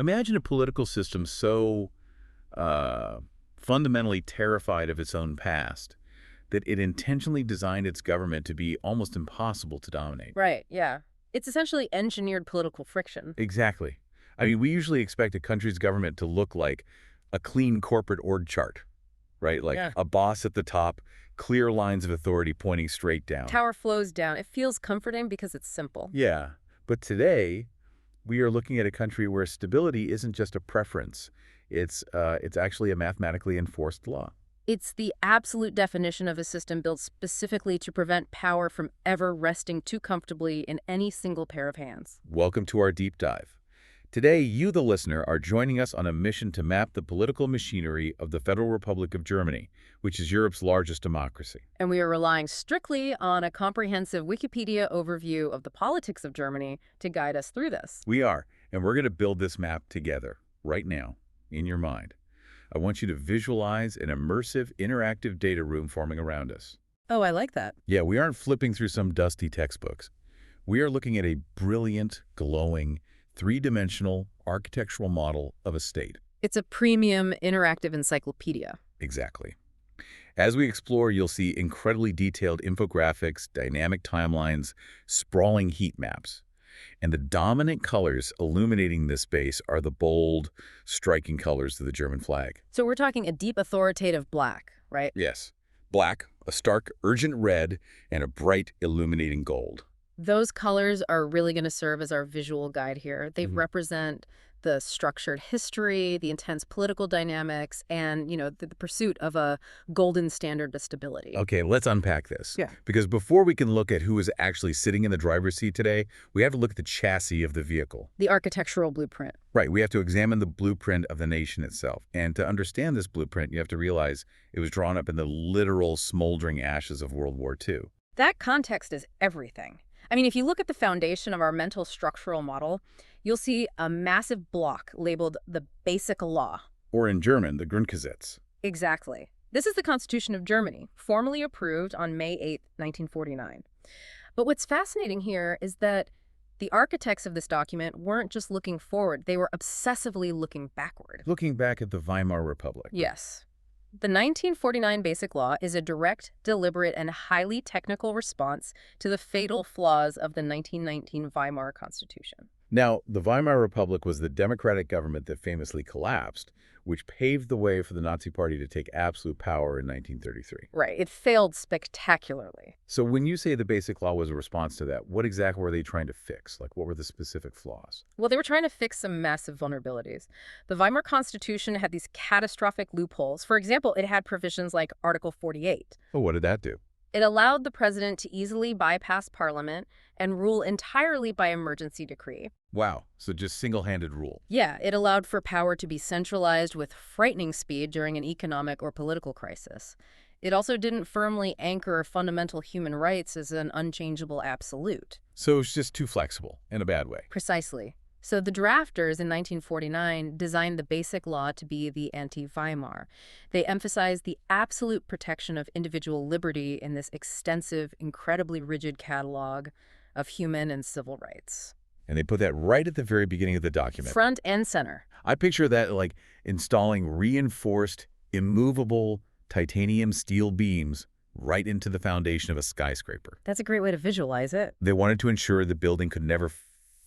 Imagine a political system so fundamentally terrified of its own past that it intentionally designed its government to be almost impossible to dominate. Right, yeah. It's essentially engineered political friction. Exactly. I mean, we usually expect a country's government to look like a clean corporate org chart, right? Like Yeah. a boss at the top, clear lines of authority pointing straight down. Power flows down. It feels comforting because it's simple. Yeah. But today, we are looking at a country where stability isn't just a preference. It's actually a mathematically enforced law. It's the absolute definition of a system built specifically to prevent power from ever resting too comfortably in any single pair of hands. Welcome to our deep dive. Today, you, the listener, are joining us on a mission to map the political machinery of the Federal Republic of Germany, which is Europe's largest democracy. And we are relying strictly on a comprehensive Wikipedia overview of the politics of Germany to guide us through this. We are, and we're going to build this map together, right now, in your mind. I want you to visualize an immersive, interactive data room forming around us. Oh, I like that. Yeah, we aren't flipping through some dusty textbooks. We are looking at a brilliant, glowing, three-dimensional architectural model of a state. It's a premium interactive encyclopedia. Exactly. As we explore, you'll see incredibly detailed infographics, dynamic timelines, sprawling heat maps. And the dominant colors illuminating this space are the bold, striking colors of the German flag. So we're talking a deep authoritative black, right? Yes. Black, a stark, urgent red, and a bright, illuminating gold. Those colors are really going to serve as our visual guide here. They represent the structured history, the intense political dynamics, and, the pursuit of a golden standard of stability. Okay, let's unpack this. Yeah. Because before we can look at who is actually sitting in the driver's seat today, we have to look at the chassis of the vehicle. The architectural blueprint. Right, we have to examine the blueprint of the nation itself. And to understand this blueprint, you have to realize it was drawn up in the literal smoldering ashes of World War II. That context is everything. I mean, if you look at the foundation of our mental structural model, you'll see a massive block labeled the Basic Law. Or in German, the Grundgesetz. Exactly. This is the Constitution of Germany, formally approved on May 8, 1949. But what's fascinating here is that the architects of this document weren't just looking forward, they were obsessively looking backward. Looking back at the Weimar Republic. Yes. The 1949 Basic Law is a direct, deliberate, and highly technical response to the fatal flaws of the 1919 Weimar Constitution. Now, the Weimar Republic was the democratic government that famously collapsed, which paved the way for the Nazi Party to take absolute power in 1933. Right. It failed spectacularly. So when you say the Basic Law was a response to that, what exactly were they trying to fix? Like, what were the specific flaws? Well, they were trying to fix some massive vulnerabilities. The Weimar Constitution had these catastrophic loopholes. For example, it had provisions like Article 48. Oh, what did that do? It allowed the president to easily bypass parliament and rule entirely by emergency decree. Wow, so just single-handed rule. Yeah, it allowed for power to be centralized with frightening speed during an economic or political crisis. It also didn't firmly anchor fundamental human rights as an unchangeable absolute. So it's just too flexible, in a bad way. Precisely. So the drafters in 1949 designed the Basic Law to be the anti-Weimar. They emphasized the absolute protection of individual liberty in this extensive, incredibly rigid catalog of human and civil rights. And they put that right at the very beginning of the document. Front and center. I picture that like installing reinforced, immovable titanium steel beams right into the foundation of a skyscraper. That's a great way to visualize it. They wanted to ensure the building could never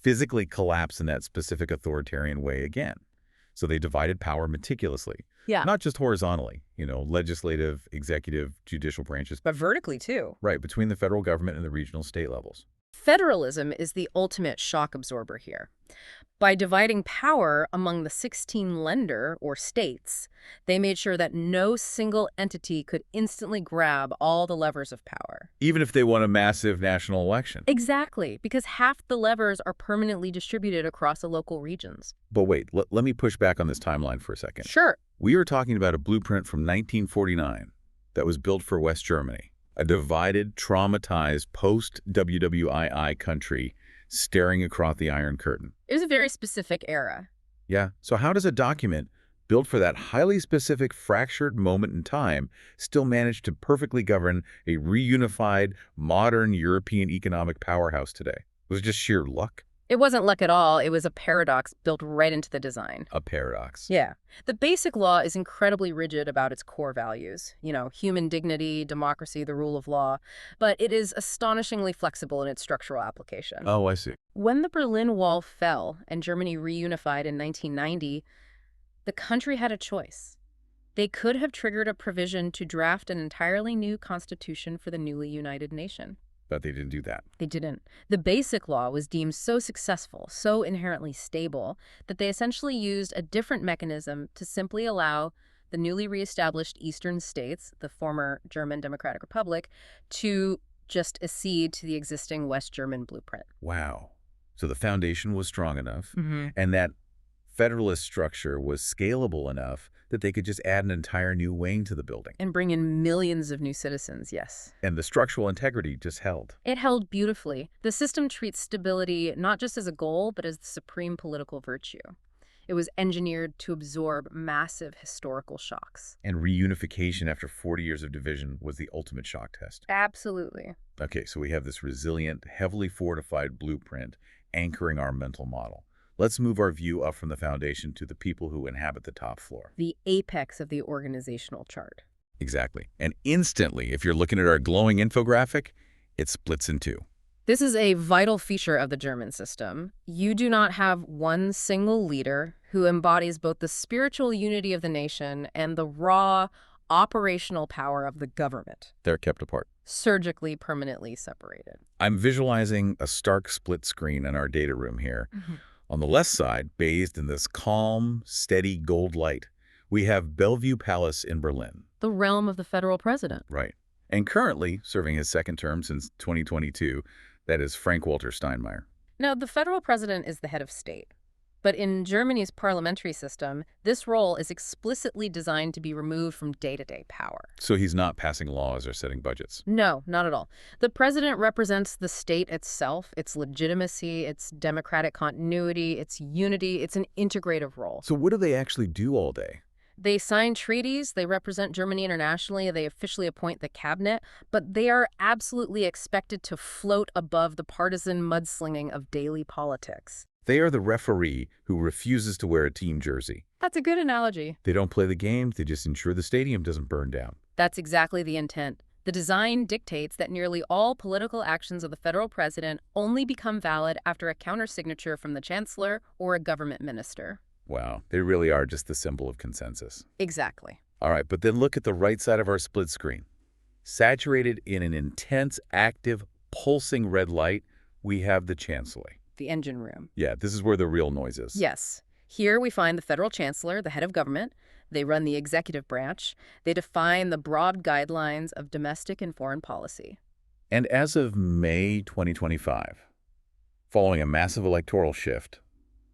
physically collapse in that specific authoritarian way again. So they divided power meticulously. Yeah. Not just horizontally, legislative, executive, judicial branches. But vertically, too. Right, between the federal government and the regional state levels. Federalism is the ultimate shock absorber here. By dividing power among the 16 Länder, or states, they made sure that no single entity could instantly grab all the levers of power. Even if they won a massive national election. Exactly, because half the levers are permanently distributed across the local regions. But wait, let me push back on this timeline for a second. Sure. We are talking about a blueprint from 1949 that was built for West Germany, a divided, traumatized, post-WWII country staring across the Iron Curtain. It was a very specific era. Yeah, so how does a document built for that highly specific fractured moment in time still manage to perfectly govern a reunified, modern European economic powerhouse today? Was it just sheer luck? It wasn't luck at all. It was a paradox built right into the design. A paradox. Yeah. The basic law is incredibly rigid about its core values, human dignity, democracy, the rule of law, but it is astonishingly flexible in its structural application. Oh, I see. When the Berlin Wall fell and Germany reunified in 1990, the country had a choice. They could have triggered a provision to draft an entirely new constitution for the newly united nation. But they didn't do that. They didn't. The Basic Law was deemed so successful, so inherently stable, that they essentially used a different mechanism to simply allow the newly reestablished eastern states, the former German Democratic Republic, to just accede to the existing West German blueprint. Wow. So the foundation was strong enough, Mm-hmm. and that federalist structure was scalable enough that they could just add an entire new wing to the building. And bring in millions of new citizens, yes. And the structural integrity just held. It held beautifully. The system treats stability not just as a goal, but as the supreme political virtue. It was engineered to absorb massive historical shocks. And reunification after 40 years of division was the ultimate shock test. Absolutely. Okay, so we have this resilient, heavily fortified blueprint anchoring our mental model. Let's move our view up from the foundation to the people who inhabit the top floor. The apex of the organizational chart. Exactly. And instantly, if you're looking at our glowing infographic, it splits in two. This is a vital feature of the German system. You do not have one single leader who embodies both the spiritual unity of the nation and the raw, operational power of the government. They're kept apart. Surgically, permanently separated. I'm visualizing a stark split screen in our data room here. Mhm. On the left side, bathed in this calm, steady gold light, we have Bellevue Palace in Berlin. The realm of the federal president. Right. And currently, serving his second term since 2022, that is Frank-Walter Steinmeier. Now, the federal president is the head of state. But in Germany's parliamentary system, this role is explicitly designed to be removed from day-to-day power. So he's not passing laws or setting budgets. No, not at all. The president represents the state itself, its legitimacy, its democratic continuity, its unity. It's an integrative role. So what do they actually do all day? They sign treaties, they represent Germany internationally, they officially appoint the cabinet, but they are absolutely expected to float above the partisan mudslinging of daily politics. They are the referee who refuses to wear a team jersey. That's a good analogy. They don't play the games, they just ensure the stadium doesn't burn down. That's exactly the intent. The design dictates that nearly all political actions of the federal president only become valid after a countersignature from the chancellor or a government minister. Wow, they really are just the symbol of consensus. Exactly. All right, but then look at the right side of our split screen. Saturated in an intense, active, pulsing red light, we have the chancellery. The engine room. Yeah, this is where the real noise is. Yes. Here we find the federal chancellor, the head of government. They run the executive branch. They define the broad guidelines of domestic and foreign policy. And as of May 2025, following a massive electoral shift,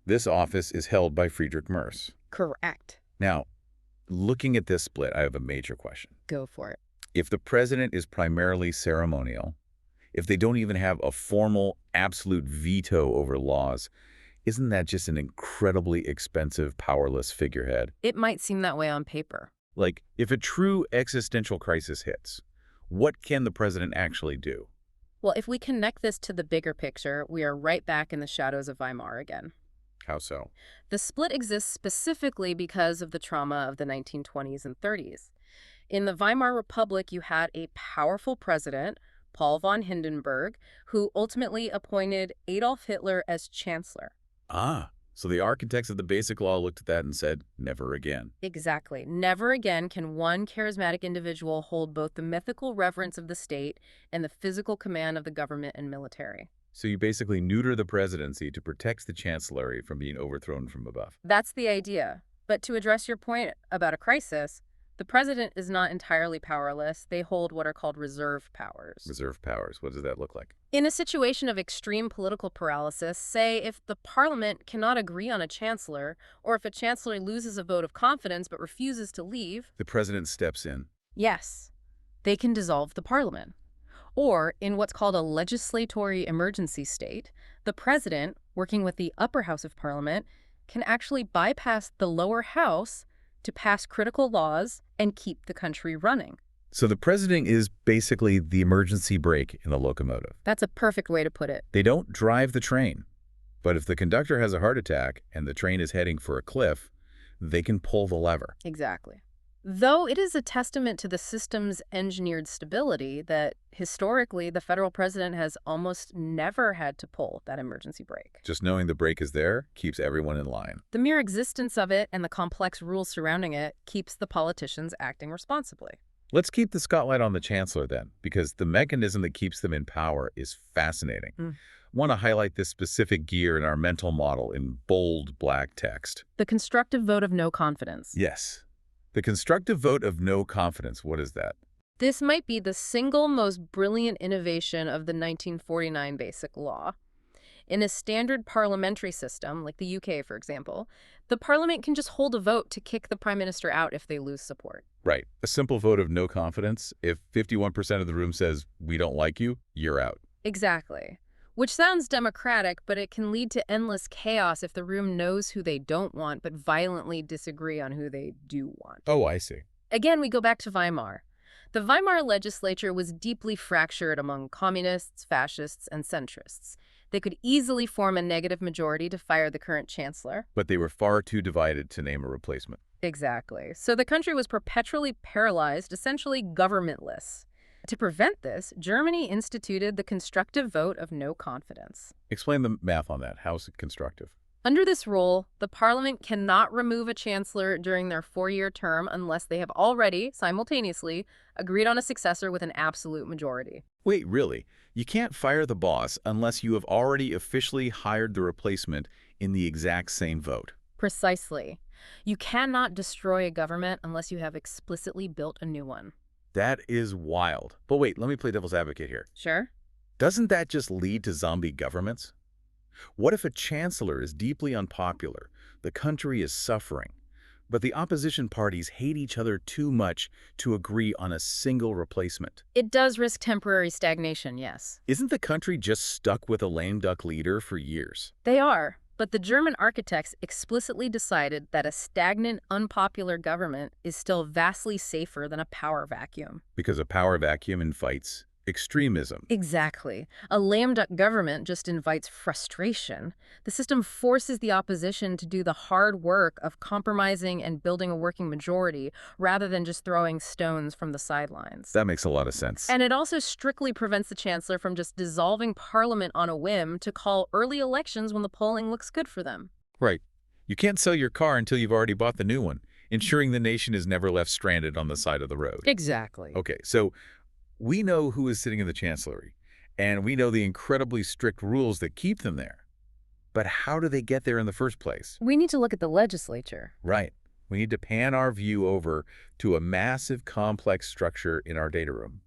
this office is held by Friedrich Merz. Correct. Now, looking at this split, I have a major question. Go for it. If the president is primarily ceremonial, if they don't even have a formal, absolute veto over laws, isn't that just an incredibly expensive, powerless figurehead? It might seem that way on paper. Like, if a true existential crisis hits, what can the president actually do? Well, if we connect this to the bigger picture, we are right back in the shadows of Weimar again. How so? The split exists specifically because of the trauma of the 1920s and 30s. In the Weimar Republic, you had a powerful president, Paul von Hindenburg, who ultimately appointed Adolf Hitler as chancellor. Ah, so the architects of the Basic Law looked at that and said, never again. Exactly. Never again can one charismatic individual hold both the mythical reverence of the state and the physical command of the government and military. So you basically neuter the presidency to protect the chancellery from being overthrown from above. That's the idea. But to address your point about a crisis, the president is not entirely powerless. They hold what are called reserve powers. Reserve powers, what does that look like? In a situation of extreme political paralysis, say if the parliament cannot agree on a chancellor, or if a chancellor loses a vote of confidence but refuses to leave, The president steps in. yes, they can dissolve the parliament. Or, in what's called a legislatory emergency state, the president, working with the upper house of parliament, can actually bypass the lower house to pass critical laws and keep the country running. So the president is basically the emergency brake in the locomotive. That's a perfect way to put it. They don't drive the train. But if the conductor has a heart attack and the train is heading for a cliff, they can pull the lever. Exactly. Though it is a testament to the system's engineered stability that historically the federal president has almost never had to pull that emergency brake. Just knowing the brake is there keeps everyone in line. The mere existence of it and the complex rules surrounding it keeps the politicians acting responsibly. Let's keep the spotlight on the chancellor then, because the mechanism that keeps them in power is fascinating. I want to highlight this specific gear in our mental model in bold black text. The constructive vote of no confidence. Yes. The constructive vote of no confidence, what is that? This might be the single most brilliant innovation of the 1949 Basic Law. In a standard parliamentary system, like the UK, for example, the parliament can just hold a vote to kick the prime minister out if they lose support. Right. A simple vote of no confidence. If 51% of the room says, we don't like you, you're out. Exactly. Which sounds democratic, but it can lead to endless chaos if the room knows who they don't want but violently disagree on who they do want. Oh, I see. Again, we go back to Weimar. The Weimar legislature was deeply fractured among communists, fascists, and centrists. They could easily form a negative majority to fire the current chancellor. But they were far too divided to name a replacement. Exactly. So the country was perpetually paralyzed, essentially governmentless. To prevent this, Germany instituted the constructive vote of no confidence. Explain the math on that. How is it constructive? Under this rule, the parliament cannot remove a chancellor during their 4-year term unless they have already, simultaneously, agreed on a successor with an absolute majority. Wait, really? You can't fire the boss unless you have already officially hired the replacement in the exact same vote. Precisely. You cannot destroy a government unless you have explicitly built a new one. That is wild. But wait, let me play devil's advocate here. Sure. Doesn't that just lead to zombie governments? What if a chancellor is deeply unpopular, the country is suffering, but the opposition parties hate each other too much to agree on a single replacement? It does risk temporary stagnation, yes. Isn't the country just stuck with a lame duck leader for years? They are. But the German architects explicitly decided that a stagnant, unpopular government is still vastly safer than a power vacuum. Because a power vacuum invites extremism. Exactly. A lame duck government just invites frustration. The system forces the opposition to do the hard work of compromising and building a working majority rather than just throwing stones from the sidelines. That makes a lot of sense. And it also strictly prevents the chancellor from just dissolving parliament on a whim to call early elections when the polling looks good for them. Right. You can't sell your car until you've already bought the new one, ensuring the nation is never left stranded on the side of the road. Exactly. Okay, so we know who is sitting in the chancellery, and we know the incredibly strict rules that keep them there. But how do they get there in the first place? We need to look at the legislature. Right. We need to pan our view over to a massive, complex structure in our data room,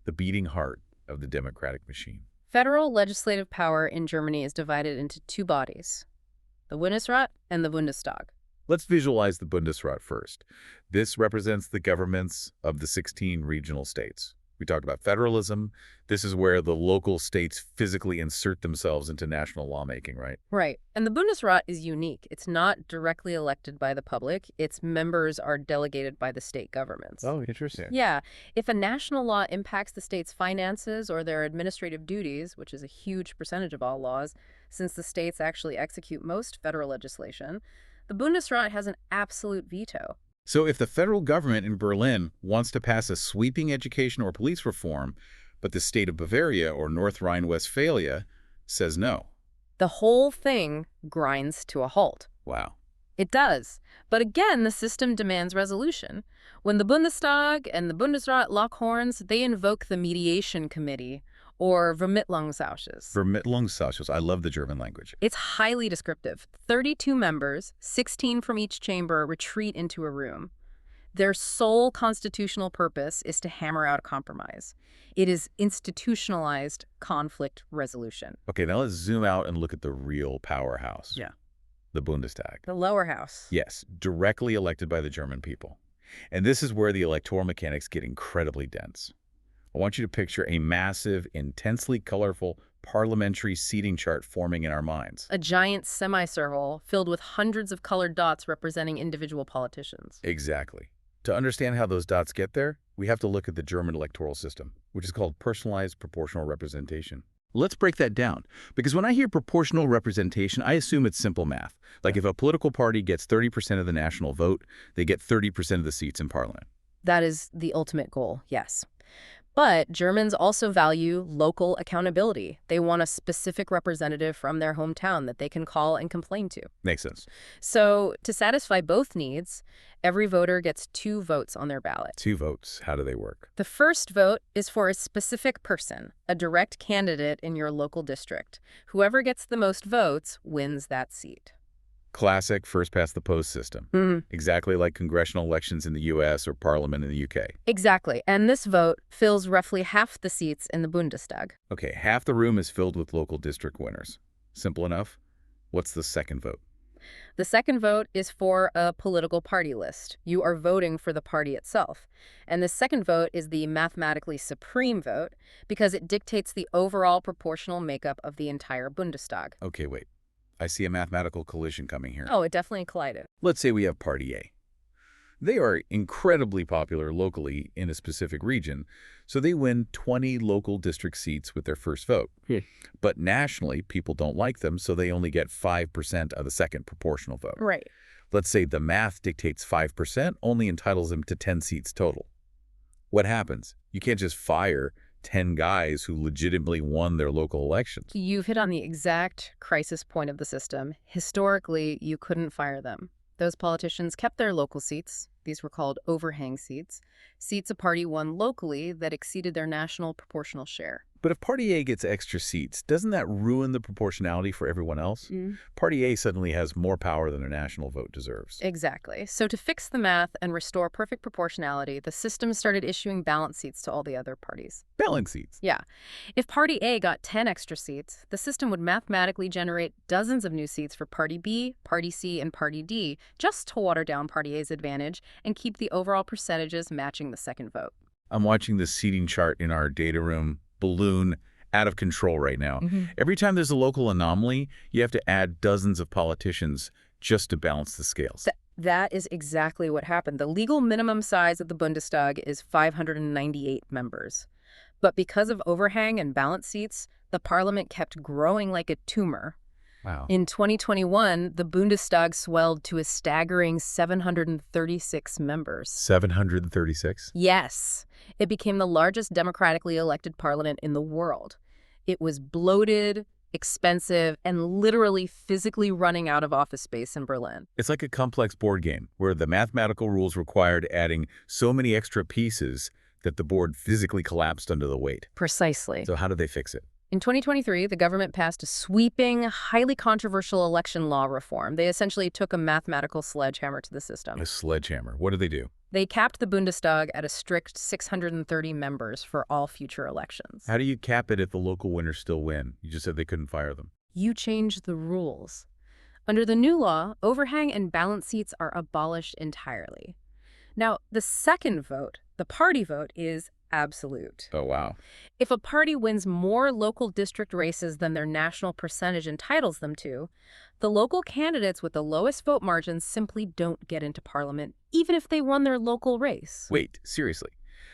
the beating heart of the democratic machine. Federal legislative power in Germany is divided into two bodies, the Bundesrat and the Bundestag. Let's visualize the Bundesrat first. This represents the governments of the 16 regional states. We talked about federalism. This is where the local states physically insert themselves into national lawmaking, right? Right. And the Bundesrat is unique. It's not directly elected by the public. Its members are delegated by the state governments. Oh, interesting. Yeah. If a national law impacts the state's finances or their administrative duties, which is a huge percentage of all laws, since the states actually execute most federal legislation, the Bundesrat has an absolute veto. So if the federal government in Berlin wants to pass a sweeping education or police reform, but the state of Bavaria or North Rhine-Westphalia says no. The whole thing grinds to a halt. Wow. It does. But again, the system demands resolution. When the Bundestag and the Bundesrat lock horns, they invoke the mediation committee, or Vermittlungsausschuss. Vermittlungsausschuss. I love the German language. It's highly descriptive. 32 members, 16 from each chamber, retreat into a room. Their sole constitutional purpose is to hammer out a compromise. It is institutionalized conflict resolution. Okay, now let's zoom out and look at the real powerhouse. Yeah. The Bundestag. The lower house. Yes, directly elected by the German people. And this is where the electoral mechanics get incredibly dense. I want you to picture a massive, intensely colorful parliamentary seating chart forming in our minds. A giant semicircle filled with hundreds of colored dots representing individual politicians. Exactly. To understand how those dots get there, we have to look at the German electoral system, which is called personalized proportional representation. Let's break that down. Because when I hear proportional representation, I assume it's simple math. Like if a political party gets 30% of the national vote, they get 30% of the seats in parliament. That is the ultimate goal, yes. But Germans also value local accountability. They want a specific representative from their hometown that they can call and complain to. Makes sense. So to satisfy both needs, every voter gets 2 votes on their ballot. 2 votes. How do they work? The first vote is for a specific person, a direct candidate in your local district. Whoever gets the most votes wins that seat. Classic first-past-the-post system. Exactly like congressional elections in the U.S. or parliament in the U.K. Exactly. And this vote fills roughly half the seats in the Bundestag. Okay, half the room is filled with local district winners. Simple enough. What's the second vote? The second vote is for a political party list. You are voting for the party itself. And the second vote is the mathematically supreme vote because it dictates the overall proportional makeup of the entire Bundestag. Okay, wait. I see a mathematical collision coming here. Oh, it definitely collided. Let's say we have Party A. They are incredibly popular locally in a specific region, so they win 20 local district seats with their first vote. But nationally, people don't like them, so they only get 5% of the second proportional vote. Right. Let's say the math dictates 5% only entitles them to 10 seats total. What happens? You can't just fire 10 guys who legitimately won their local elections. You've hit on the exact crisis point of the system. Historically, you couldn't fire them. Those politicians kept their local seats. These were called overhang seats. Seats a party won locally that exceeded their national proportional share. But if Party A gets extra seats, doesn't that ruin the proportionality for everyone else? Party A suddenly has more power than their national vote deserves. Exactly. So to fix the math and restore perfect proportionality, the system started issuing balance seats to all the other parties. Balance seats. Yeah. If Party A got 10 extra seats, the system would mathematically generate dozens of new seats for Party B, Party C, and Party D, just to water down Party A's advantage and keep the overall percentages matching the second vote. I'm watching the seating chart in our data room balloon out of control right now. Every time there's a local anomaly, you have to add dozens of politicians just to balance the scales. That is exactly what happened. The legal minimum size of the Bundestag is 598 members. But because of overhang and balance seats, the parliament kept growing like a tumor. Wow. In 2021, the Bundestag swelled to a staggering 736 members. 736? Yes. It became the largest democratically elected parliament in the world. It was bloated, expensive, and literally physically running out of office space in Berlin. It's like a complex board game where the mathematical rules required adding so many extra pieces that the board physically collapsed under the weight. Precisely. So how did they fix it? In 2023, the government passed a sweeping, highly controversial election law reform. They essentially took a mathematical sledgehammer to the system. A sledgehammer. What did they do? They capped the Bundestag at a strict 630 members for all future elections. How do you cap it if the local winners still win? You just said they couldn't fire them. You change the rules. Under the new law, overhang and balance seats are abolished entirely. Now, the second vote, the party vote, is absolute. Oh, wow. If a party wins more local district races than their national percentage entitles them to, the local candidates with the lowest vote margins simply don't get into parliament, even if they won their local race. Wait, seriously.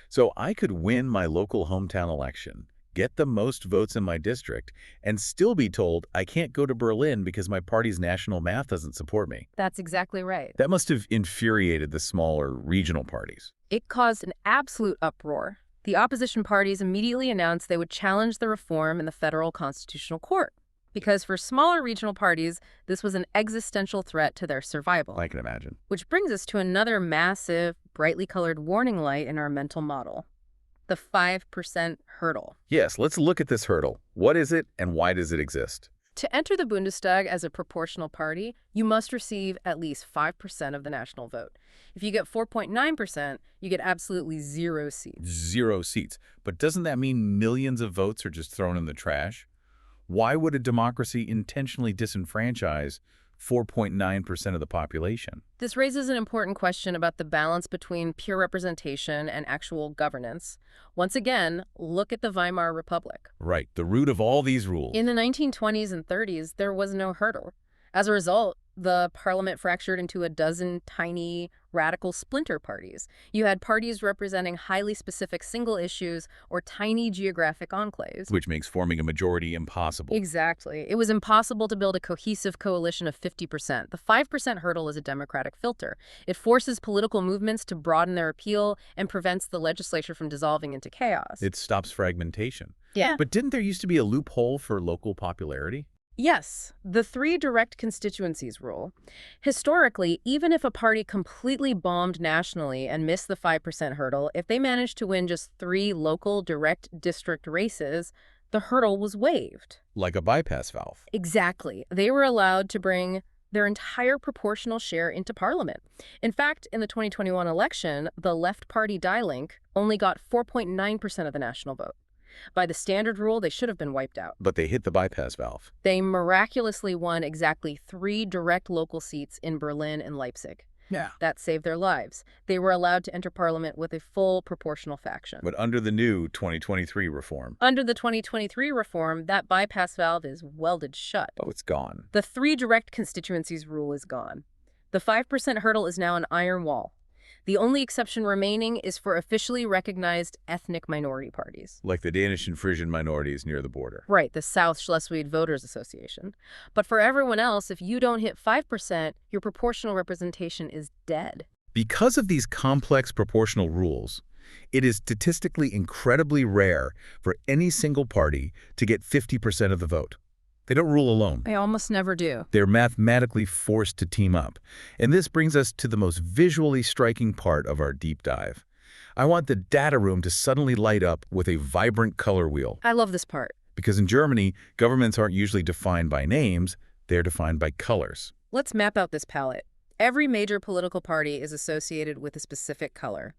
So I could win my local hometown election, get the most votes in my district, and still be told I can't go to Berlin because my party's national math doesn't support me. That's exactly right. That must have infuriated the smaller regional parties. It caused an absolute uproar. The opposition parties immediately announced they would challenge the reform in the Federal Constitutional Court, because for smaller regional parties, this was an existential threat to their survival. I can imagine. Which brings us to another massive, brightly colored warning light in our mental model. The 5% hurdle. Yes, let's look at this hurdle. What is it and why does it exist? To enter the Bundestag as a proportional party, you must receive at least 5% of the national vote. If you get 4.9%, you get absolutely 0 seats. 0 seats. But doesn't that mean millions of votes are just thrown in the trash? Why would a democracy intentionally disenfranchise 4.9% of the population? This raises an important question about the balance between pure representation and actual governance. Once again, look at the Weimar Republic. Right, the root of all these rules. In the 1920s and 30s, there was no hurdle. As a result, The parliament fractured into a dozen tiny radical splinter parties. You had parties representing highly specific single issues or tiny geographic enclaves. Which makes forming a majority impossible. Exactly. It was impossible to build a cohesive coalition of 50%. The 5% hurdle is a democratic filter. It forces political movements to broaden their appeal and prevents the legislature from dissolving into chaos. It stops fragmentation. Yeah. But didn't there used to be a loophole for local popularity? Yes, the three direct constituencies rule. Historically, even if a party completely bombed nationally and missed the 5% hurdle, if they managed to win just 3 local direct district races, the hurdle was waived. Like a bypass valve. Exactly. They were allowed to bring their entire proportional share into parliament. In fact, in the 2021 election, the left party Die Linke only got 4.9% of the national vote. By the standard rule, they should have been wiped out. But they hit the bypass valve. They miraculously won exactly 3 direct local seats in Berlin and Leipzig. Yeah. That saved their lives. They were allowed to enter parliament with a full proportional faction. But under the new 2023 reform. Under the 2023 reform, that bypass valve is welded shut. Oh, it's gone. The 3 direct constituencies rule is gone. The 5% hurdle is now an iron wall. The only exception remaining is for officially recognized ethnic minority parties. Like the Danish and Frisian minorities near the border. Right, the South Schleswig Voters Association. But for everyone else, if you don't hit 5%, your proportional representation is dead. Because of these complex proportional rules, it is statistically incredibly rare for any single party to get 50% of the vote. They don't rule alone. They almost never do. They're mathematically forced to team up. And this brings us to the most visually striking part of our deep dive. I want the data room to suddenly light up with a vibrant color wheel. I love this part. Because in Germany, governments aren't usually defined by names, they're defined by colors. Let's map out this palette. Every major political party is associated with a specific color.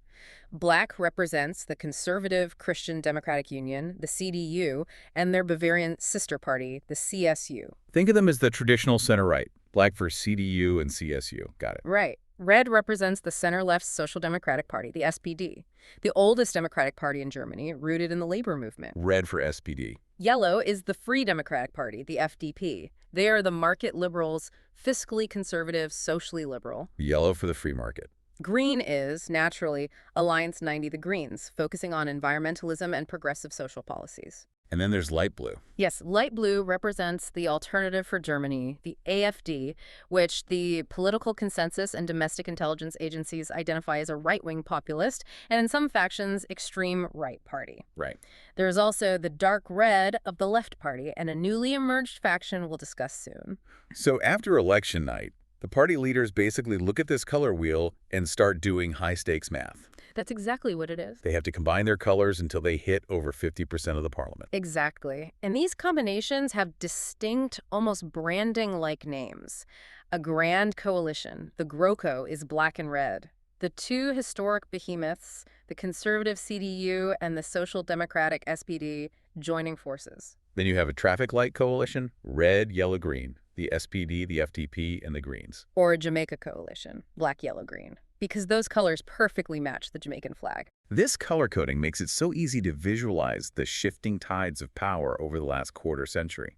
Black represents the Conservative Christian Democratic Union, the CDU, and their Bavarian sister party, the CSU. Think of them as the traditional center-right. Black for CDU and CSU. Got it. Right. Red represents the center-left Social Democratic Party, the SPD, the oldest democratic party in Germany, rooted in the labor movement. Red for SPD. Yellow is the Free Democratic Party, the FDP. They are the market liberals, fiscally conservative, socially liberal. Yellow for the free market. Green is, naturally, Alliance 90 the Greens, focusing on environmentalism and progressive social policies. And then there's light blue. Yes, light blue represents the Alternative for Germany, the AfD, which the political consensus and domestic intelligence agencies identify as a right-wing populist, and in some factions, extreme right party. Right. There's also the dark red of the left party, and a newly emerged faction we'll discuss soon. So after election night, the party leaders basically look at this color wheel and start doing high-stakes math. That's exactly what it is. They have to combine their colors until they hit over 50% of the parliament. Exactly. And these combinations have distinct, almost branding-like names. A grand coalition, the GroKo, is black and red. The 2 historic behemoths, the conservative CDU and the social democratic SPD, joining forces. Then you have a traffic light coalition, red, yellow, green. The SPD, the FDP, and the Greens. Or a Jamaica coalition, black, yellow, green. Because those colors perfectly match the Jamaican flag. This color coding makes it so easy to visualize the shifting tides of power over the last quarter century.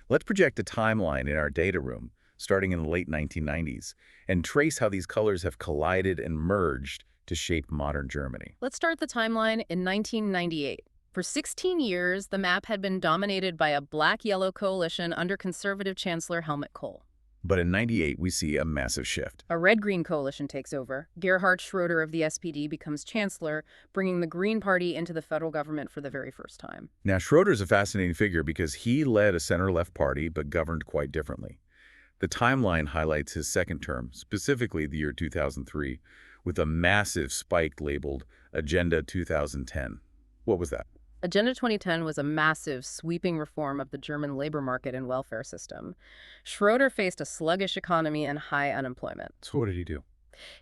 Let's project a timeline in our data room, starting in the late 1990s, and trace how these colors have collided and merged to shape modern Germany. Let's start the timeline in 1998. For 16 years, the map had been dominated by a black-yellow coalition under conservative Chancellor Helmut Kohl. But in '98, we see a massive shift. A red-green coalition takes over. Gerhard Schroeder of the SPD becomes chancellor, bringing the Green Party into the federal government for the very first time. Now, Schroeder's a fascinating figure because he led a center-left party but governed quite differently. The timeline highlights his second term, specifically the year 2003, with a massive spike labeled Agenda 2010. What was that? Agenda 2010 was a massive, sweeping reform of the German labor market and welfare system. Schroeder faced a sluggish economy and high unemployment. So what did he do?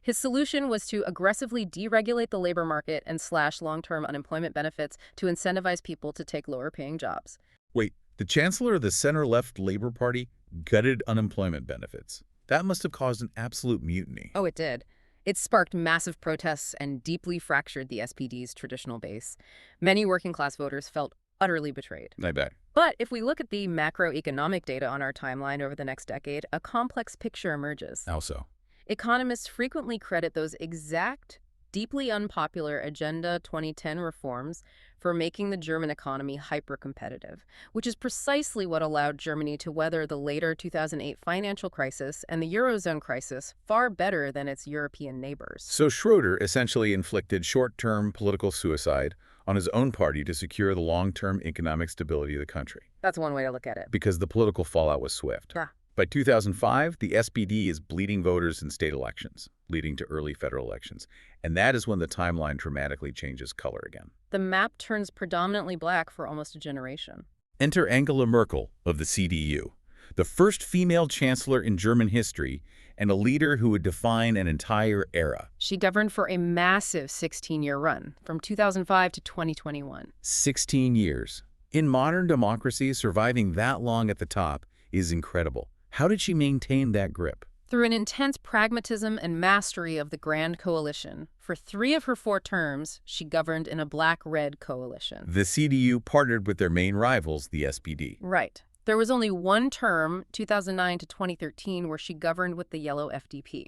His solution was to aggressively deregulate the labor market and slash long-term unemployment benefits to incentivize people to take lower-paying jobs. Wait, the chancellor of the center-left Labor Party gutted unemployment benefits. That must have caused an absolute mutiny. Oh, it did. It sparked massive protests and deeply fractured the SPD's traditional base. Many working-class voters felt utterly betrayed. I bet. But if we look at the macroeconomic data on our timeline over the next decade, a complex picture emerges. How so? Economists frequently credit those exact, deeply unpopular Agenda 2010 reforms for making the German economy hyper-competitive, which is precisely what allowed Germany to weather the later 2008 financial crisis and the Eurozone crisis far better than its European neighbors. So Schroeder essentially inflicted short-term political suicide on his own party to secure the long-term economic stability of the country, That's one way to look at it. because the political fallout was swift. Yeah. By 2005, the SPD is bleeding voters in state elections, leading to early federal elections. And that is when the timeline dramatically changes color again. The map turns predominantly black for almost a generation. Enter Angela Merkel of the CDU, the first female chancellor in German history and a leader who would define an entire era. She governed for a massive 16-year run, from 2005 to 2021. 16 years. In modern democracy, surviving that long at the top is incredible. How did she maintain that grip? Through an intense pragmatism and mastery of the Grand Coalition, for 3 of her 4 terms, she governed in a black-red coalition. The CDU partnered with their main rivals, the SPD. Right. There was only one term, 2009 to 2013, where she governed with the yellow FDP.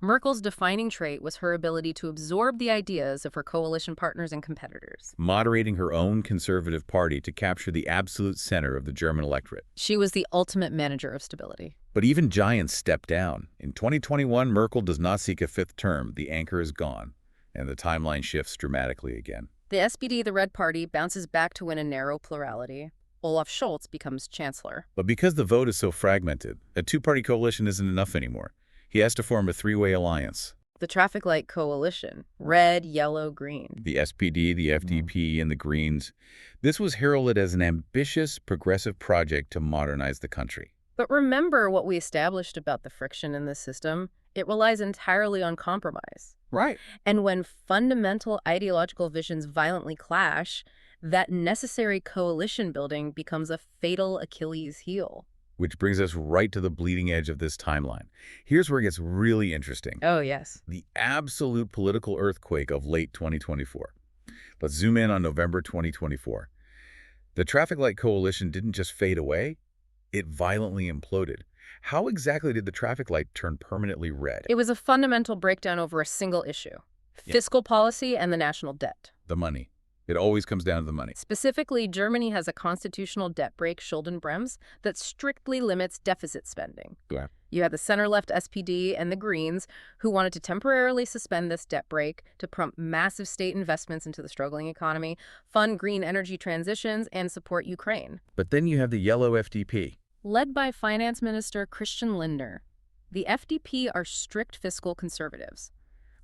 Merkel's defining trait was her ability to absorb the ideas of her coalition partners and competitors. Moderating her own conservative party to capture the absolute center of the German electorate. She was the ultimate manager of stability. But even giants step down. In 2021, Merkel does not seek a 5th term. The anchor is gone, and the timeline shifts dramatically again. The SPD, the Red Party, bounces back to win a narrow plurality. Olaf Scholz becomes chancellor. But because the vote is so fragmented, a 2-party coalition isn't enough anymore. He has to form a 3-way alliance. The traffic light coalition, red, yellow, green. The SPD, the FDP, and the Greens. This was heralded as an ambitious, progressive project to modernize the country. But remember what we established about the friction in this system? It relies entirely on compromise. Right. And when fundamental ideological visions violently clash, that necessary coalition building becomes a fatal Achilles heel. Which brings us right to the bleeding edge of this timeline. Here's where it gets really interesting. Oh, yes. The absolute political earthquake of late 2024. Let's zoom in on November 2024. The traffic light coalition didn't just fade away, it violently imploded. How exactly did the traffic light turn permanently red? It was a fundamental breakdown over a single issue, Yeah. fiscal policy and the national debt. The money. It always comes down to the money. Specifically, Germany has a constitutional debt brake, Schuldenbremse, that strictly limits deficit spending. Yeah. You had the center-left SPD and the Greens, who wanted to temporarily suspend this debt brake to prompt massive state investments into the struggling economy, fund green energy transitions, and support Ukraine. But then you have the yellow FDP. Led by Finance Minister Christian Lindner, the FDP are strict fiscal conservatives.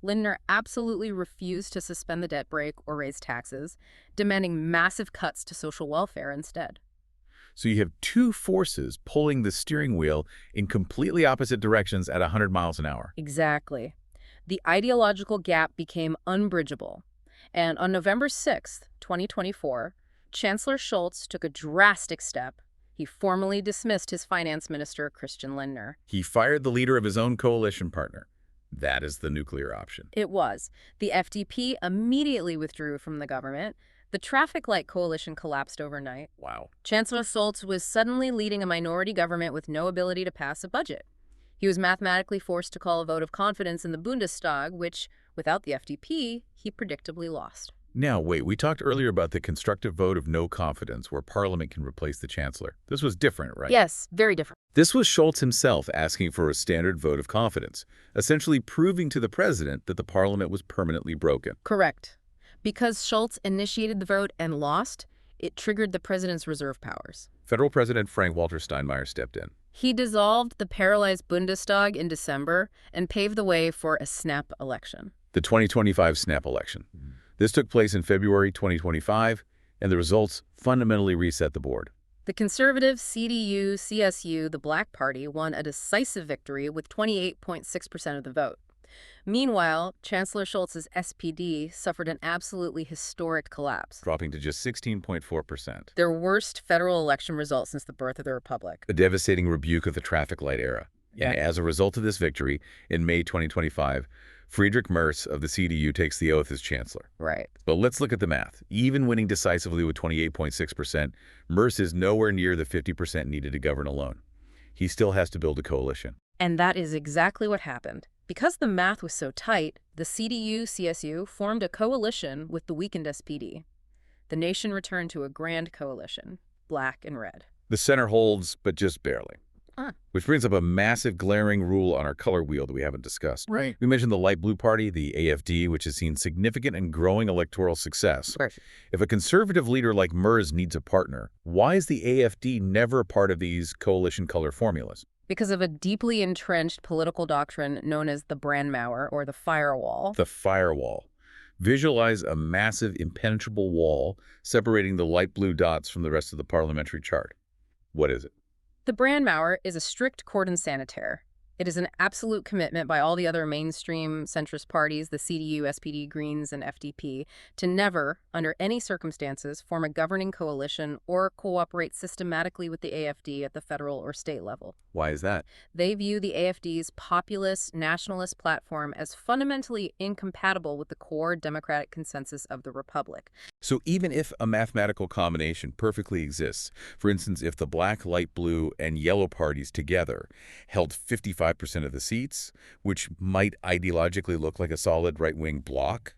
Lindner absolutely refused to suspend the debt brake or raise taxes, demanding massive cuts to social welfare instead. So you have 2 forces pulling the steering wheel in completely opposite directions at 100 miles an hour. Exactly. The ideological gap became unbridgeable. And on November 6, 2024, Chancellor Scholz took a drastic step. He formally dismissed his finance minister, Christian Lindner. He fired the leader of his own coalition partner. That is the nuclear option. It was. The FDP immediately withdrew from the government. The traffic light coalition collapsed overnight. Wow. Chancellor Scholz was suddenly leading a minority government with no ability to pass a budget. He was mathematically forced to call a vote of confidence in the Bundestag, which, without the FDP, he predictably lost. Now, wait, we talked earlier about the constructive vote of no confidence where Parliament can replace the Chancellor. This was different, right? Yes, very different. This was Scholz himself asking for a standard vote of confidence, essentially proving to the president that the Parliament was permanently broken. Correct. Because Scholz initiated the vote and lost, it triggered the president's reserve powers. Federal President Frank-Walter Steinmeier stepped in. He dissolved the paralyzed Bundestag in December and paved the way for a snap election. The 2025 snap election. This took place in February 2025, and the results fundamentally reset the board. The conservative CDU-CSU, the Black Party, won a decisive victory with 28.6% of the vote. Meanwhile, Chancellor Scholz's SPD suffered an absolutely historic collapse, Dropping to just 16.4%. their worst federal election result since the birth of the Republic. A devastating rebuke of the traffic light era. And Yeah. as a result of this victory, in May 2025, Friedrich Merz of the CDU takes the oath as chancellor. Right. But let's look at the math. Even winning decisively with 28.6%, Merz is nowhere near the 50% needed to govern alone. He still has to build a coalition. And that is exactly what happened. Because the math was so tight, the CDU-CSU formed a coalition with the weakened SPD. The nation returned to a grand coalition, black and red. The center holds, but just barely. Ah. Which brings up a massive glaring rule on our color wheel that we haven't discussed. Right. We mentioned the light blue party, the AfD, which has seen significant and growing electoral success. Right. If a conservative leader like Merz needs a partner, why is the AfD never a part of these coalition color formulas? Because of a deeply entrenched political doctrine known as the Brandmauer, or the firewall. The firewall. Visualize a massive, impenetrable wall separating the light blue dots from the rest of the parliamentary chart. What is it? The Brandmauer is a strict cordon sanitaire. It is an absolute commitment by all the other mainstream centrist parties, the CDU, SPD, Greens, and FDP, to never, under any circumstances, form a governing coalition or cooperate systematically with the AfD at the federal or state level. Why is that? They view the AfD's populist, nationalist platform as fundamentally incompatible with the core democratic consensus of the Republic. So even if a mathematical combination perfectly exists, for instance, if the black, light blue, and yellow parties together held 55% of the seats, which might ideologically look like a solid right-wing bloc,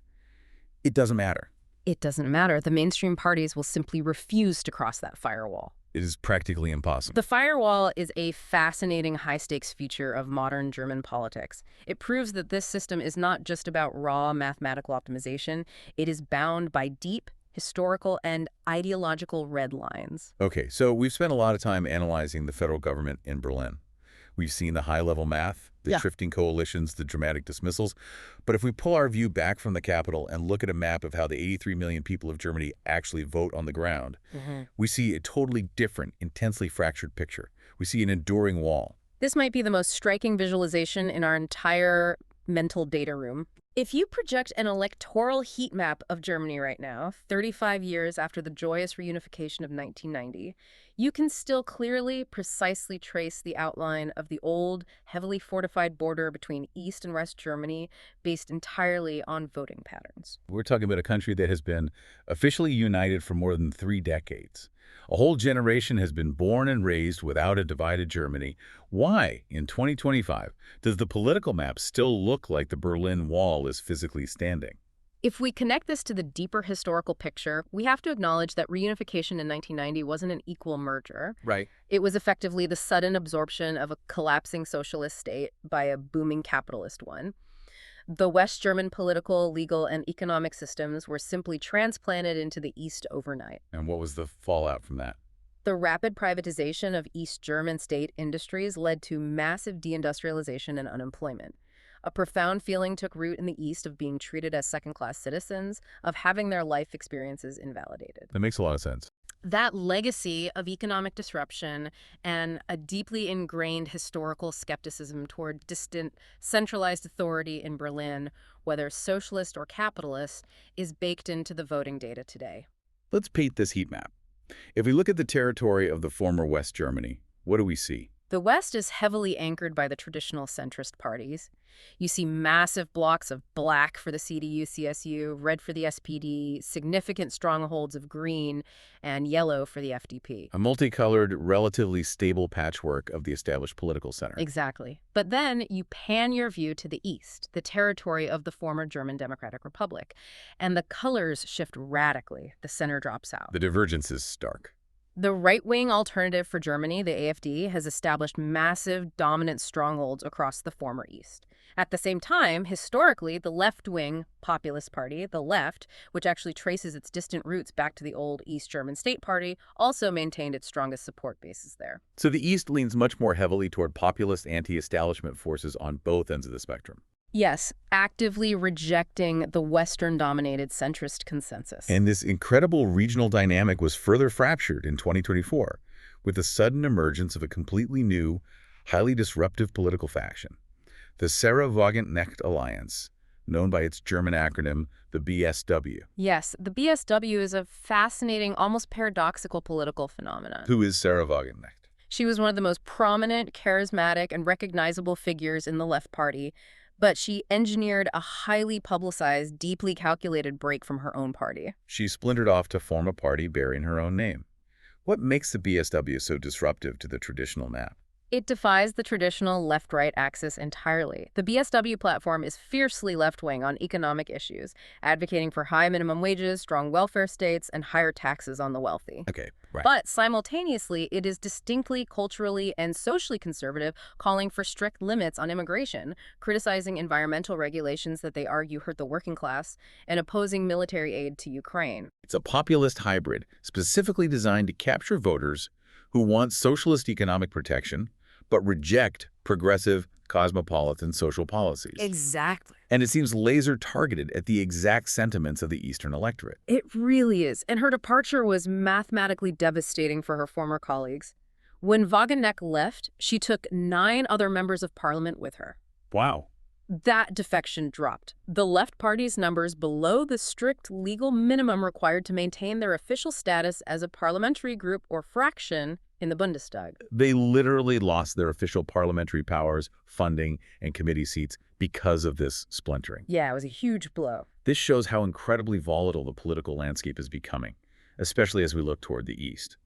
it doesn't matter. It doesn't matter. The mainstream parties will simply refuse to cross that firewall. It is practically impossible. The firewall is a fascinating high-stakes feature of modern German politics. It proves that this system is not just about raw mathematical optimization. It is bound by deep historical and ideological red lines. Okay, so we've spent a lot of time analyzing the federal government in Berlin. We've seen the high-level math, the shifting coalitions, the dramatic dismissals. But if we pull our view back from the capital and look at a map of how the 83 million people of Germany actually vote on the ground, we see a totally different, intensely fractured picture. We see an enduring wall. This might be the most striking visualization in our entire mental data room. If you project an electoral heat map of Germany right now, 35 years after the joyous reunification of 1990, you can still clearly, precisely trace the outline of the old, heavily fortified border between East and West Germany based entirely on voting patterns. We're talking about a country that has been officially united for more than 3 decades. A whole generation has been born and raised without a divided Germany. Why, in 2025, does the political map still look like the Berlin Wall is physically standing? If we connect this to the deeper historical picture, we have to acknowledge that reunification in 1990 wasn't an equal merger. Right. It was effectively the sudden absorption of a collapsing socialist state by a booming capitalist one. The West German political, legal, and economic systems were simply transplanted into the East overnight. And what was the fallout from that? The rapid privatization of East German state industries led to massive deindustrialization and unemployment. A profound feeling took root in the East of being treated as second-class citizens, of having their life experiences invalidated. That makes a lot of sense. That legacy of economic disruption and a deeply ingrained historical skepticism toward distant, centralized authority in Berlin, whether socialist or capitalist, is baked into the voting data today. Let's paint this heat map. If we look at the territory of the former West Germany, what do we see? The West is heavily anchored by the traditional centrist parties. You see massive blocks of black for the CDU-CSU, red for the SPD, significant strongholds of green, and yellow for the FDP. A multicolored, relatively stable patchwork of the established political center. Exactly. But then you pan your view to the east, the territory of the former German Democratic Republic, and the colors shift radically. The center drops out. The divergence is stark. The right-wing alternative for Germany, the AfD, has established massive, dominant strongholds across the former East. At the same time, historically, the left-wing populist party, the Left, which actually traces its distant roots back to the old East German State Party, also maintained its strongest support bases there. So the East leans much more heavily toward populist anti-establishment forces on both ends of the spectrum. Yes, actively rejecting the Western-dominated centrist consensus. And this incredible regional dynamic was further fractured in 2024 with the sudden emergence of a completely new, highly disruptive political faction, the Sarah Wagenknecht Alliance, known by its German acronym, the BSW. Yes, the BSW is a fascinating, almost paradoxical political phenomenon. Who is Sarah Wagenknecht? She was one of the most prominent, charismatic, and recognizable figures in the Left Party, but she engineered a highly publicized, deeply calculated break from her own party. She splintered off to form a party bearing her own name. What makes the BSW so disruptive to the traditional map? It defies the traditional left-right axis entirely. The BSW platform is fiercely left-wing on economic issues, advocating for high minimum wages, strong welfare states, and higher taxes on the wealthy. Okay, right. But simultaneously, it is distinctly culturally and socially conservative, calling for strict limits on immigration, criticizing environmental regulations that they argue hurt the working class, and opposing military aid to Ukraine. It's a populist hybrid specifically designed to capture voters who want socialist economic protection but reject progressive, cosmopolitan social policies. Exactly. And it seems laser-targeted at the exact sentiments of the Eastern electorate. It really is. And her departure was mathematically devastating for her former colleagues. When Wagenknecht left, she took 9 other members of parliament with her. Wow. That defection dropped the Left Party's numbers below the strict legal minimum required to maintain their official status as a parliamentary group or fraction in the Bundestag. They literally lost their official parliamentary powers, funding, and committee seats because of this splintering. Yeah, it was a huge blow. This shows how incredibly volatile the political landscape is becoming, especially as we look toward the East.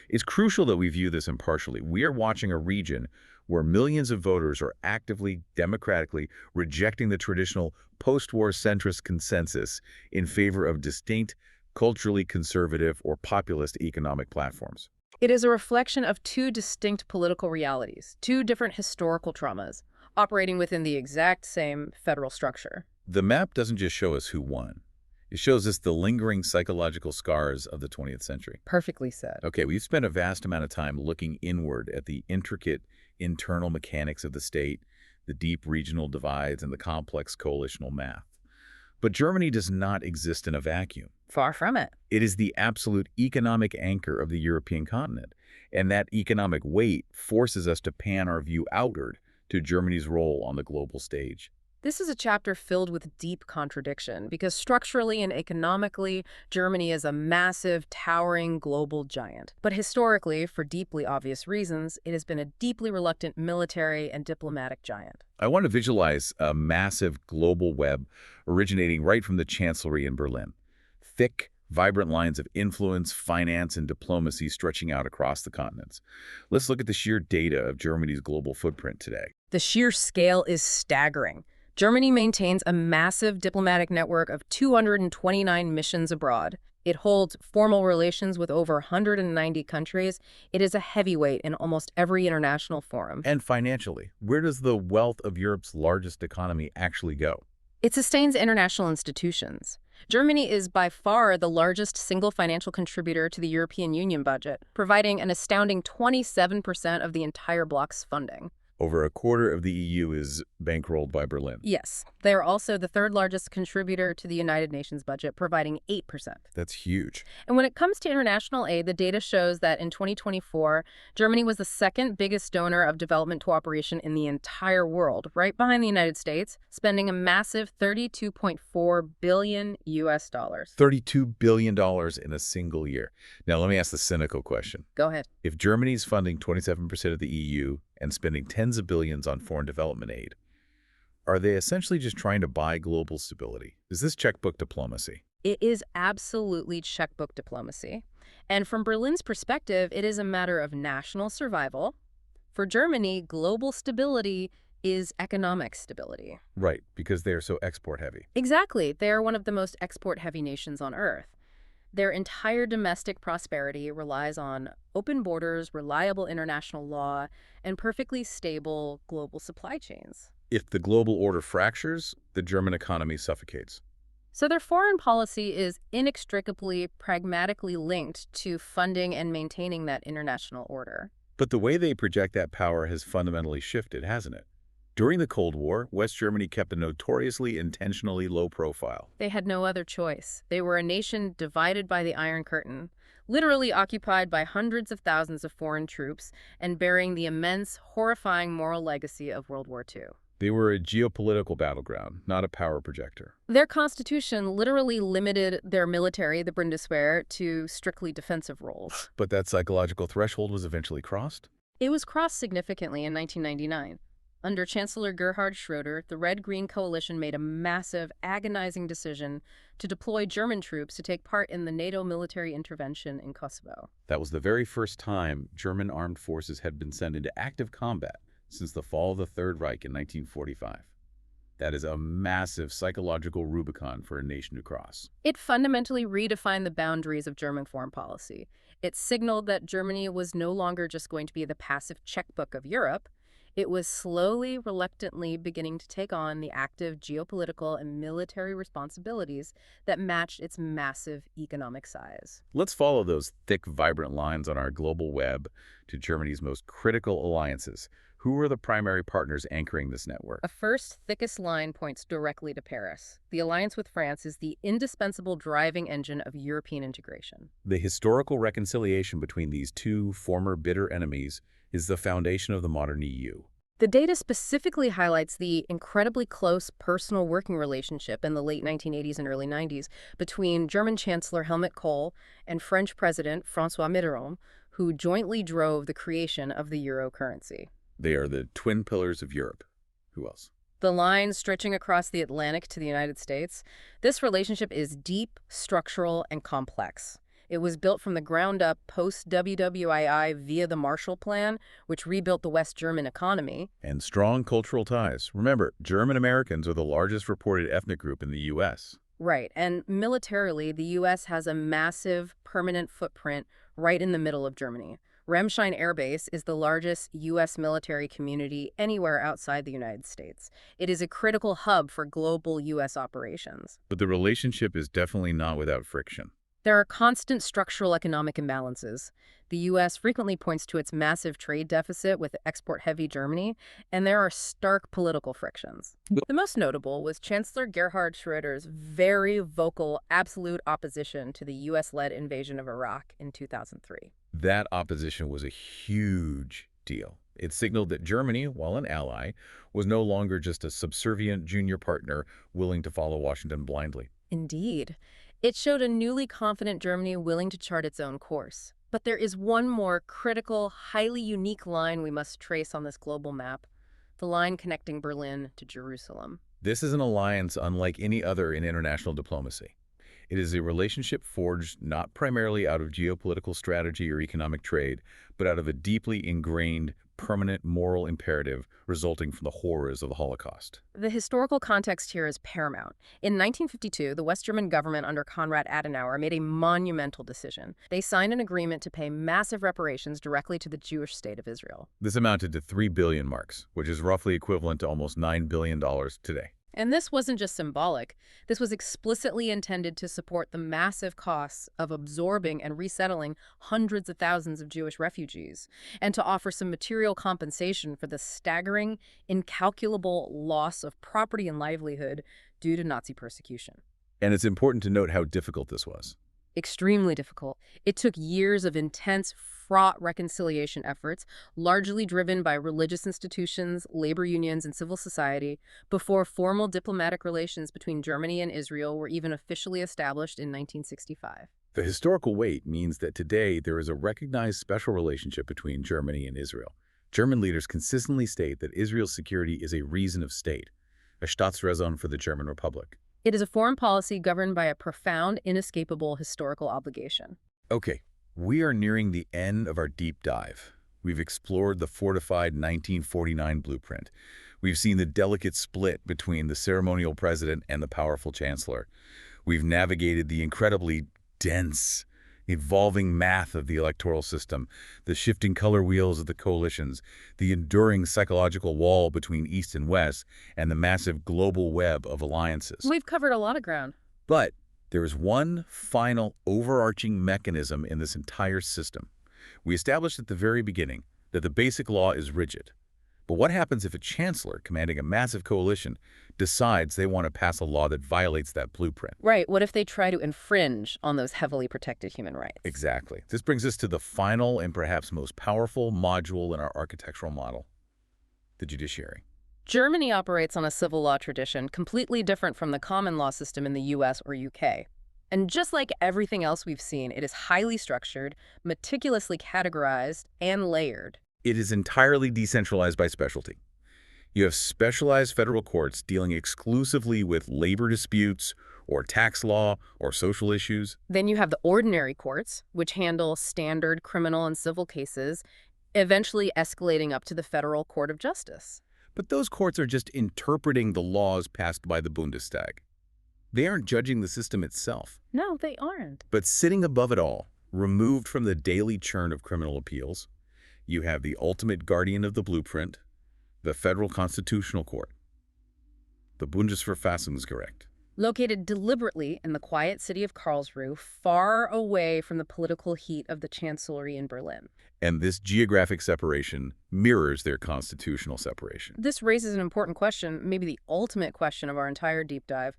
It's crucial that we view this impartially. We are watching a region where millions of voters are actively, democratically rejecting the traditional post-war centrist consensus in favor of distinct, culturally conservative or populist economic platforms. It is a reflection of 2 distinct political realities, 2 different historical traumas, operating within the exact same federal structure. The map doesn't just show us who won. It shows us the lingering psychological scars of the 20th century. Perfectly said. Okay, we've spent a vast amount of time looking inward at the intricate internal mechanics of the state, the deep regional divides, and the complex coalitional math. But Germany does not exist in a vacuum. Far from it. It is the absolute economic anchor of the European continent, and that economic weight forces us to pan our view outward to Germany's role on the global stage. This is a chapter filled with deep contradiction because structurally and economically, Germany is a massive, towering global giant. But historically, for deeply obvious reasons, it has been a deeply reluctant military and diplomatic giant. I want to visualize a massive global web originating right from the Chancellery in Berlin. Thick, vibrant lines of influence, finance, and diplomacy stretching out across the continents. Let's look at the sheer data of Germany's global footprint today. The sheer scale is staggering. Germany maintains a massive diplomatic network of 229 missions abroad. It holds formal relations with over 190 countries. It is a heavyweight in almost every international forum. And financially, where does the wealth of Europe's largest economy actually go? It sustains international institutions. Germany is by far the largest single financial contributor to the European Union budget, providing an astounding 27% of the entire bloc's funding. Over a quarter of the EU is bankrolled by Berlin. Yes, they are also the 3rd largest contributor to the United Nations budget, providing 8%. That's huge. And when it comes to international aid, the data shows that in 2024, Germany was the 2nd biggest donor of development cooperation in the entire world, right behind the United States, spending a massive $32.4 billion US. $32 billion in a single year. Now, let me ask the cynical question. Go ahead. If Germany's funding 27% of the EU and spending tens of billions on foreign development aid, are they essentially just trying to buy global stability? Is this checkbook diplomacy? It is absolutely checkbook diplomacy. And from Berlin's perspective, it is a matter of national survival. For Germany, global stability is economic stability. Right, because they are so export-heavy. Exactly. They are one of the most export-heavy nations on Earth. Their entire domestic prosperity relies on open borders, reliable international law, and perfectly stable global supply chains. If the global order fractures, the German economy suffocates. So their foreign policy is inextricably, pragmatically linked to funding and maintaining that international order. But the way they project that power has fundamentally shifted, hasn't it? During the Cold War, West Germany kept a notoriously intentionally low profile. They had no other choice. They were a nation divided by the Iron Curtain, literally occupied by hundreds of thousands of foreign troops and bearing the immense, horrifying moral legacy of World War II. They were a geopolitical battleground, not a power projector. Their constitution literally limited their military, the Bundeswehr, to strictly defensive roles. But that psychological threshold was eventually crossed? It was crossed significantly in 1999. Under Chancellor Gerhard Schroeder, the Red-Green coalition made a massive, agonizing decision to deploy German troops to take part in the NATO military intervention in Kosovo. That was the very first time German armed forces had been sent into active combat since the fall of the Third Reich in 1945. That is a massive psychological Rubicon for a nation to cross. It fundamentally redefined the boundaries of German foreign policy. It signaled that Germany was no longer just going to be the passive checkbook of Europe. It was slowly, reluctantly beginning to take on the active geopolitical and military responsibilities that matched its massive economic size. Let's follow those thick, vibrant lines on our global web to Germany's most critical alliances. Who are the primary partners anchoring this network? A first, thickest line points directly to Paris. The alliance with France is the indispensable driving engine of European integration. The historical reconciliation between these two former bitter enemies is the foundation of the modern EU. The data specifically highlights the incredibly close personal working relationship in the late 1980s and early 90s between German Chancellor Helmut Kohl and French President François Mitterrand, who jointly drove the creation of the euro currency. They are the twin pillars of Europe. Who else? The line stretching across the Atlantic to the United States, this relationship is deep, structural, and complex. It was built from the ground up post-WWII via the Marshall Plan, which rebuilt the West German economy. And strong cultural ties. Remember, German Americans are the largest reported ethnic group in the U.S. Right, and militarily, the U.S. has a massive, permanent footprint right in the middle of Germany. Ramstein Air Base is the largest U.S. military community anywhere outside the United States. It is a critical hub for global U.S. operations. But the relationship is definitely not without friction. There are constant structural economic imbalances. The U.S. frequently points to its massive trade deficit with export-heavy Germany, and there are stark political frictions. The most notable was Chancellor Gerhard Schroeder's very vocal, absolute opposition to the U.S.-led invasion of Iraq in 2003. That opposition was a huge deal. It signaled that Germany, while an ally, was no longer just a subservient junior partner willing to follow Washington blindly. Indeed. It showed a newly confident Germany willing to chart its own course. But there is one more critical, highly unique line we must trace on this global map, the line connecting Berlin to Jerusalem. This is an alliance unlike any other in international diplomacy. It is a relationship forged not primarily out of geopolitical strategy or economic trade, but out of a deeply ingrained, permanent moral imperative resulting from the horrors of the Holocaust. The historical context here is paramount. In 1952, the West German government under Konrad Adenauer made a monumental decision. They signed an agreement to pay massive reparations directly to the Jewish state of Israel. This amounted to 3 billion marks, which is roughly equivalent to almost $9 billion today. And this wasn't just symbolic. This was explicitly intended to support the massive costs of absorbing and resettling hundreds of thousands of Jewish refugees, and to offer some material compensation for the staggering, incalculable loss of property and livelihood due to Nazi persecution. And it's important to note how difficult this was. Extremely difficult. It took years of intense, fraught reconciliation efforts, largely driven by religious institutions, labor unions, and civil society, before formal diplomatic relations between Germany and Israel were even officially established in 1965. The historical weight means that today there is a recognized special relationship between Germany and Israel. German leaders consistently state that Israel's security is a reason of state, a Staatsräson for the German Republic. It is a foreign policy governed by a profound, inescapable historical obligation. Okay, we are nearing the end of our deep dive. We've explored the fortified 1949 blueprint. We've seen the delicate split between the ceremonial president and the powerful chancellor. We've navigated the incredibly dense, evolving math of the electoral system, the shifting color wheels of the coalitions, the enduring psychological wall between East and West, and the massive global web of alliances. We've covered a lot of ground. But there is one final overarching mechanism in this entire system. We established at the very beginning that the basic law is rigid. But what happens if a chancellor commanding a massive coalition decides they want to pass a law that violates that blueprint? Right. What if they try to infringe on those heavily protected human rights? Exactly. This brings us to the final and perhaps most powerful module in our architectural model, the judiciary. Germany operates on a civil law tradition completely different from the common law system in the US or UK. And just like everything else we've seen, it is highly structured, meticulously categorized, and layered. It is entirely decentralized by specialty. You have specialized federal courts dealing exclusively with labor disputes or tax law or social issues. Then you have the ordinary courts, which handle standard criminal and civil cases, eventually escalating up to the Federal Court of Justice. But those courts are just interpreting the laws passed by the Bundestag. They aren't judging the system itself. No, they aren't. But sitting above it all, removed from the daily churn of criminal appeals, you have the ultimate guardian of the blueprint, the Federal Constitutional Court, the Bundesverfassungsgericht. Located deliberately in the quiet city of Karlsruhe, far away from the political heat of the Chancellery in Berlin. And this geographic separation mirrors their constitutional separation. This raises an important question, maybe the ultimate question of our entire deep dive.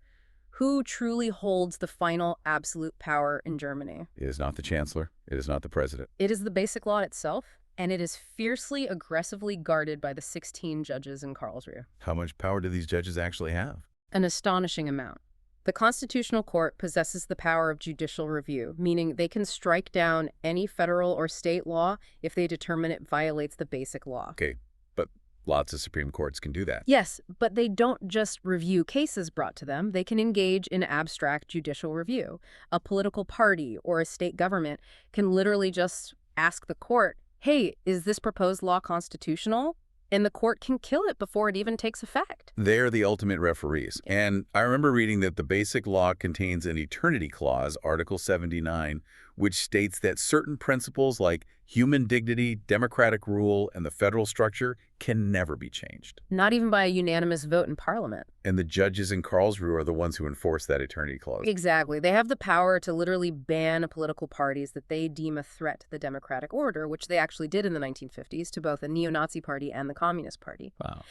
Who truly holds the final absolute power in Germany? It is not the Chancellor. It is not the President. It is the Basic Law itself, and it is fiercely, aggressively guarded by the 16 judges in Karlsruhe. How much power do these judges actually have? An astonishing amount. The Constitutional Court possesses the power of judicial review, meaning they can strike down any federal or state law if they determine it violates the Basic Law. Okay, but lots of Supreme Courts can do that. Yes, but they don't just review cases brought to them. They can engage in abstract judicial review. A political party or a state government can literally just ask the court, hey, is this proposed law constitutional? And the court can kill it before it even takes effect. They're the ultimate referees. And I remember reading that the Basic Law contains an eternity clause, Article 79, which states that certain principles like human dignity, democratic rule, and the federal structure can never be changed. Not even by a unanimous vote in Parliament. And the judges in Karlsruhe are the ones who enforce that eternity clause. Exactly. They have the power to literally ban political parties that they deem a threat to the democratic order, which they actually did in the 1950s to both the neo-Nazi party and the Communist Party. Wow.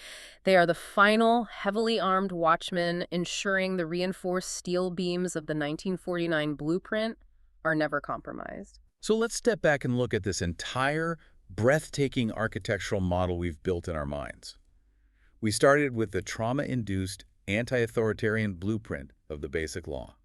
They are the final, heavily armed watchmen ensuring the reinforced steel beams of the 1949 blueprint are never compromised. So let's step back and look at this entire breathtaking architectural model we've built in our minds. We started with the trauma-induced anti-authoritarian blueprint of the Basic Law.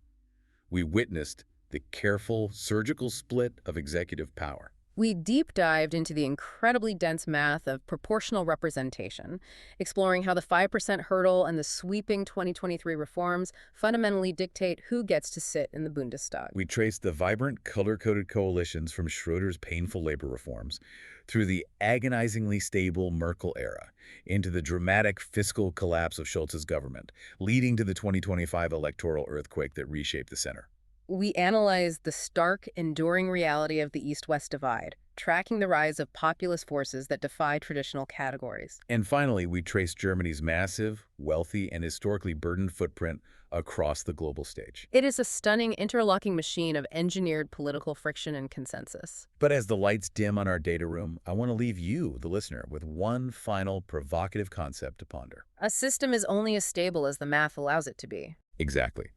We witnessed the careful surgical split of executive power. We deep dived into the incredibly dense math of proportional representation, exploring how the 5% hurdle and the sweeping 2023 reforms fundamentally dictate who gets to sit in the Bundestag. We traced the vibrant, color-coded coalitions from Schroeder's painful labor reforms through the agonizingly stable Merkel era into the dramatic fiscal collapse of Schulz's government, leading to the 2025 electoral earthquake that reshaped the center. We analyzed the stark, enduring reality of the East-West divide, tracking the rise of populist forces that defy traditional categories. And finally, we traced Germany's massive, wealthy, and historically burdened footprint across the global stage. It is a stunning interlocking machine of engineered political friction and consensus. But as the lights dim on our data room, I want to leave you, the listener, with one final provocative concept to ponder. A system is only as stable as the math allows it to be. Exactly.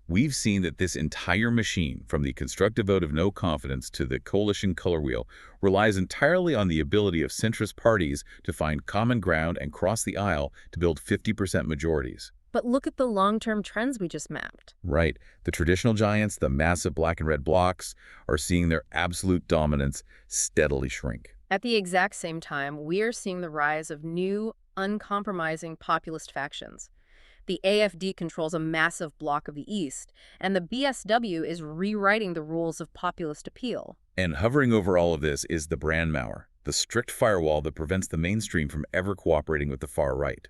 We've seen that this entire machine, from the constructive vote of no confidence to the coalition color wheel, relies entirely on the ability of centrist parties to find common ground and cross the aisle to build 50% majorities. But look at the long-term trends we just mapped. Right. The traditional giants, the massive black and red blocs, are seeing their absolute dominance steadily shrink. At the exact same time, we are seeing the rise of new, uncompromising populist factions. The AfD controls a massive block of the East, and the BSW is rewriting the rules of populist appeal. And hovering over all of this is the Brandmauer, the strict firewall that prevents the mainstream from ever cooperating with the far right.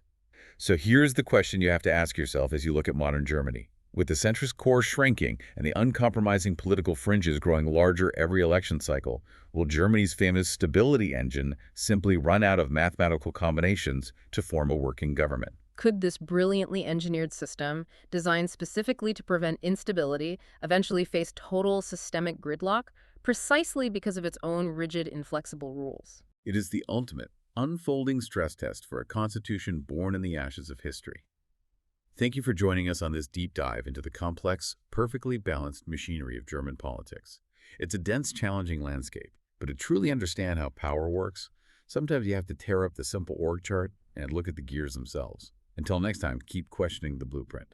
So here's the question you have to ask yourself as you look at modern Germany. With the centrist core shrinking and the uncompromising political fringes growing larger every election cycle, will Germany's famous stability engine simply run out of mathematical combinations to form a working government? Could this brilliantly engineered system, designed specifically to prevent instability, eventually face total systemic gridlock, precisely because of its own rigid, inflexible rules? It is the ultimate, unfolding stress test for a constitution born in the ashes of history. Thank you for joining us on this deep dive into the complex, perfectly balanced machinery of German politics. It's a dense, challenging landscape, but to truly understand how power works, sometimes you have to tear up the simple org chart and look at the gears themselves. Until next time, keep questioning the blueprint.